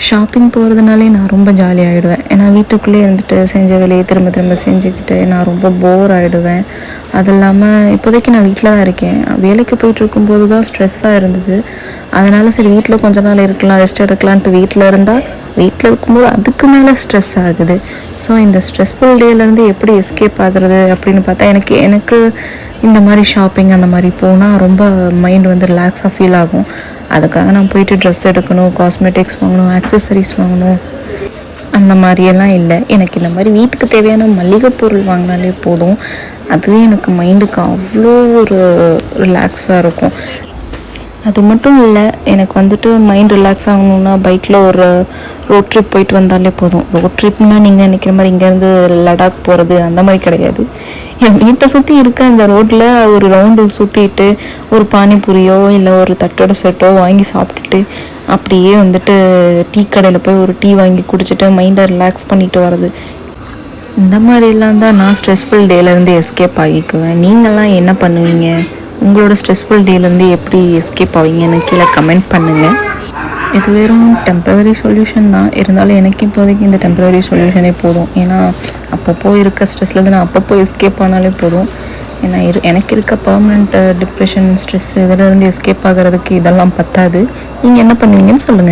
Shopping போகிறதுனாலே நான் ரொம்ப ஜாலியாகிடுவேன். ஏன்னா வீட்டுக்குள்ளே இருந்துட்டு செஞ்ச வேலையை திரும்ப திரும்ப செஞ்சுக்கிட்டு நான் ரொம்ப போர் ஆகிடுவேன். அது இல்லாமல் இப்போதைக்கு நான் வீட்டில் தான் இருக்கேன். வேலைக்கு போயிட்டுருக்கும்போது தான் ஸ்ட்ரெஸ்ஸாக இருந்தது. அதனால் சரி வீட்டில் கொஞ்ச நாள் இருக்கலாம், ரெஸ்ட் எடுக்கலான்ட்டு வீட்டில் இருந்தால் வீட்டில் இருக்கும்போது அதுக்கு மேலே ஸ்ட்ரெஸ் ஆகுது. ஸோ இந்த ஸ்ட்ரெஸ்ஃபுல் டேலேருந்து எப்படி எஸ்கேப் ஆகுறது அப்படின்னு பார்த்தா எனக்கு இந்த மாதிரி ஷாப்பிங் அந்த மாதிரி போனால் ரொம்ப மைண்ட் வந்து ரிலாக்ஸாக ஃபீல் ஆகும். அதுக்காக நான் போயிட்டு ட்ரெஸ் எடுக்கணும், காஸ்மெட்டிக்ஸ் வாங்கணும், ஆக்சசரிஸ் வாங்கணும் அந்த மாதிரியெல்லாம் இல்லை. எனக்கு இந்த மாதிரி வீட்டுக்கு தேவையான மளிகை பொருள் வாங்கினாலே போதும். அதுவே எனக்கு மைண்டுக்கு அவ்வளோ ஒரு ரிலாக்ஸாக இருக்கும். அது மட்டும் இல்லை, எனக்கு வந்துட்டு மைண்ட் ரிலாக்ஸ் ஆகணுன்னா பைக்கில் ஒரு ரோட் ட்ரிப் போயிட்டு வந்தாலே போதும். ரோட் ட்ரிப்னால் நீங்கள் நினைக்கிற மாதிரி இங்கேருந்து லடாக் போகிறது அந்த மாதிரி கிடையாது. என் வீட்டை சுற்றி இருக்க அந்த ரோட்டில் ஒரு ரவுண்டு சுற்றிட்டு ஒரு பானிபூரியோ இல்லை ஒரு தட்டோட செட்டோ வாங்கி சாப்பிட்டுட்டு அப்படியே வந்துட்டு டீ கடையில் போய் ஒரு டீ வாங்கி குடிச்சிட்டு மைண்டை ரிலாக்ஸ் பண்ணிட்டு வர்றது, இந்த மாதிரிலாம் தான் நான் ஸ்ட்ரெஸ்ஃபுல் டேலேருந்து எஸ்கேப் ஆகிக்குவேன். நீங்கள்லாம் என்ன பண்ணுவீங்க? உங்களோட ஸ்ட்ரெஸ்ஃபுல் டேலேருந்து எப்படி எஸ்கேப் ஆவீங்கன்னு கீழே கமெண்ட் பண்ணுங்கள். இது வெறும் டெம்ப்ரவரி சொல்யூஷன் தான். இருந்தாலும் எனக்கு இப்போதைக்கு இந்த டெம்ப்ரவரி சொல்யூஷனே போதும். ஏன்னா அப்பப்போ இருக்க ஸ்ட்ரெஸ்லேருந்து நான் அப்பப்போ எஸ்கேப் ஆனாலே போதும். ஏன்னா எனக்கு இருக்க பர்மனெண்ட் டிப்ரெஷன், ஸ்ட்ரெஸ் இதிலேருந்து எஸ்கேப் ஆகிறதுக்கு இதெல்லாம் பத்தாது. நீங்கள் என்ன பண்ணுவீங்கன்னு சொல்லுங்கள்.